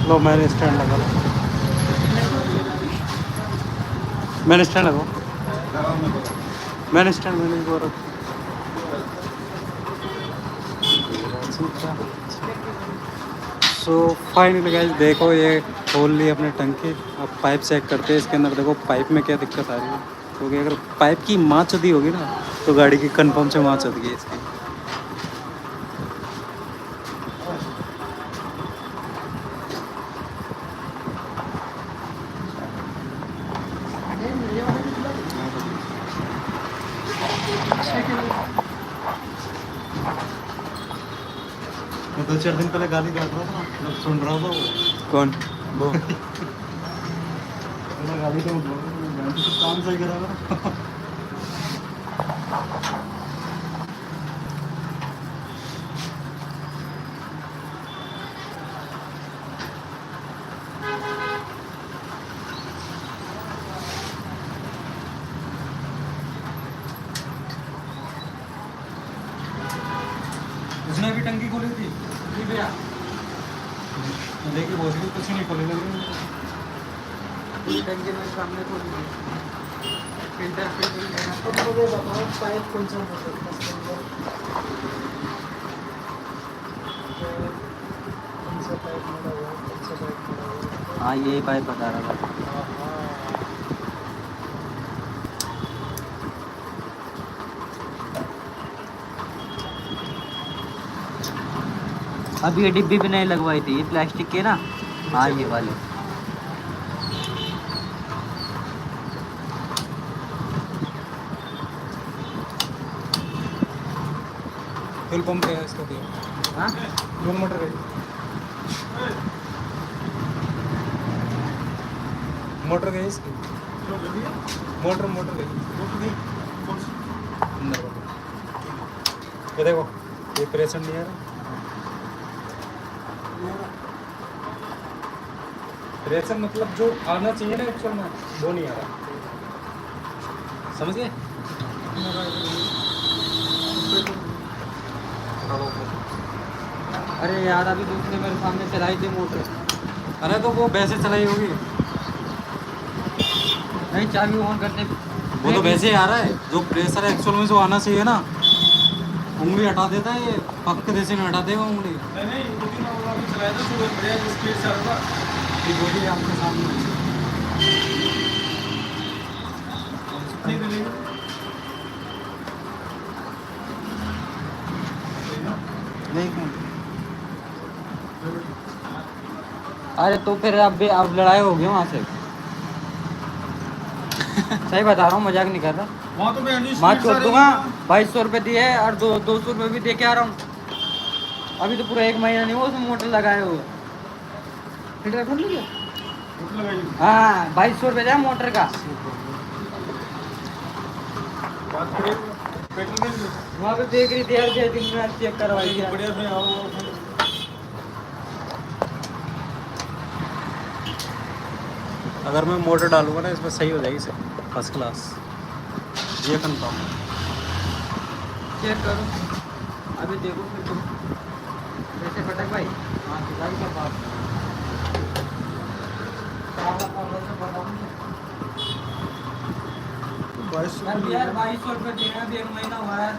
लो मैंने स्टैंड लगा लो, मैंने स्टैंड लगाओ, मैंने स्टैंड मैंने वो रखा। सो फाइनली गाइस देखो ये खोल ली अपने टंकी। अब पाइप चेक करते हैं इसके अंदर, देखो पाइप में क्या दिक्कत आ रही है, क्योंकि अगर पाइप की माँ चुदी होगी ना तो गाड़ी की कन्फर्म से माँ चुद गई इसकी। मैं 2-4 दिन पहले गाली काट रहा था ना, जब सुन रहा था वो। कौन वो? मैं गाली तो मैं तो काम सही करा था। उसने अभी टंकी खोली थी भैया, देखिए बहुत कुछ नहीं खोले लग रही टंकी में सामने खोली है, फिल्टर तो मुझे बताओ पाइप कौन सा हो सकता है कौन सा पाइप मिला हुआ है, कौन सा पाइप मिला हुआ है। हाँ यही पाइप बता रहा था। अब ये डिब्बी भी नहीं लगवाई थी, ये प्लास्टिक के ना। हाँ ये वाले। फ्यूल पंप है इसका दिया। हाँ दोनों मोटर है, मोटर गई इसकी, मोटर मोटर गई अंदर वाली। ये देखो ये प्रेशर नहीं आ रहा, प्रेशर मतलब जो आना चाहिए ना एक्चुअल में वो नहीं आ रहा, समझ गए? अरे यार अभी दूसरे मेरे सामने चलाई थी मोटर। अरे तो वो वैसे चलाई होगी, नहीं चाबी ऑन करने वो तो वैसे ही आ रहा है, जो प्रेशर एक्चुअल में जो आना चाहिए ना, उंगली हटा देता है ये, पक्के देसी में हटा देगा उंगली। नहीं 2-3 बार अभी चलाया था, तो बढ़िया स्पीड से आ रहा था। ये बोली आपके सामने नहीं मिलेगी। नहीं। अरे तो फिर अब लड़ाई हो गई वहाँ से। सही बता रहा हूँ, मजाक नहीं कर रहा। वहाँ तो मैं माँ छोड़ दूंगा। 2200 रुपये दिए और 200 रुपये भी दे के आ रहा हूँ। अभी तो पूरा 1 महीना नहीं हुआ उसमें मोटर लगाए हुए। फिल्टर खोल लीजिए। हाँ 2200 रुपये दिया मोटर का। वहाँ पे देख रही थी यार, 6 दिन में चेक करवाई थी। बढ़िया से आओ। अगर मैं मोटर डालूंगा ना इसमें सही हो जाएगी सर, फर्स्ट क्लास, ये कंफर्म। चेक करो अभी, देखो फिर तुम कैसे फटक भाई। हाँ खिलाई का बात यार 2200 रुपये देना, अभी 1 महीना हुआ है।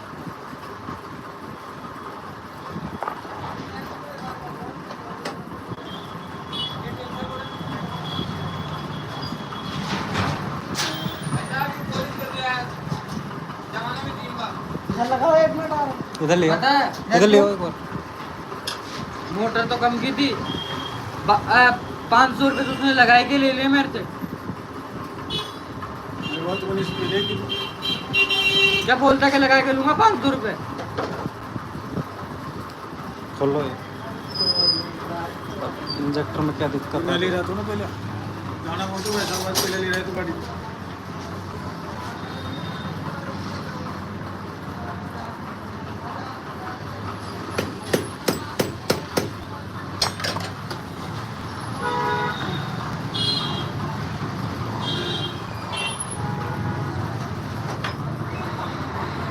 लगाओ 1 मिनट और। इधर ले पता है इधर ले एक बार। मोटर तो कम की थी, 500 रुपये तो उसने लगाए के ले लिए मेरे से। क्या बोलता कि लगा के लूंगा 500 रुपये। खोलो ये इंजेक्टर में क्या दिक्कत मैं है? ले रहा था ना पहले, गाना वो तो वैसा पहले ले रहा था गाड़ी।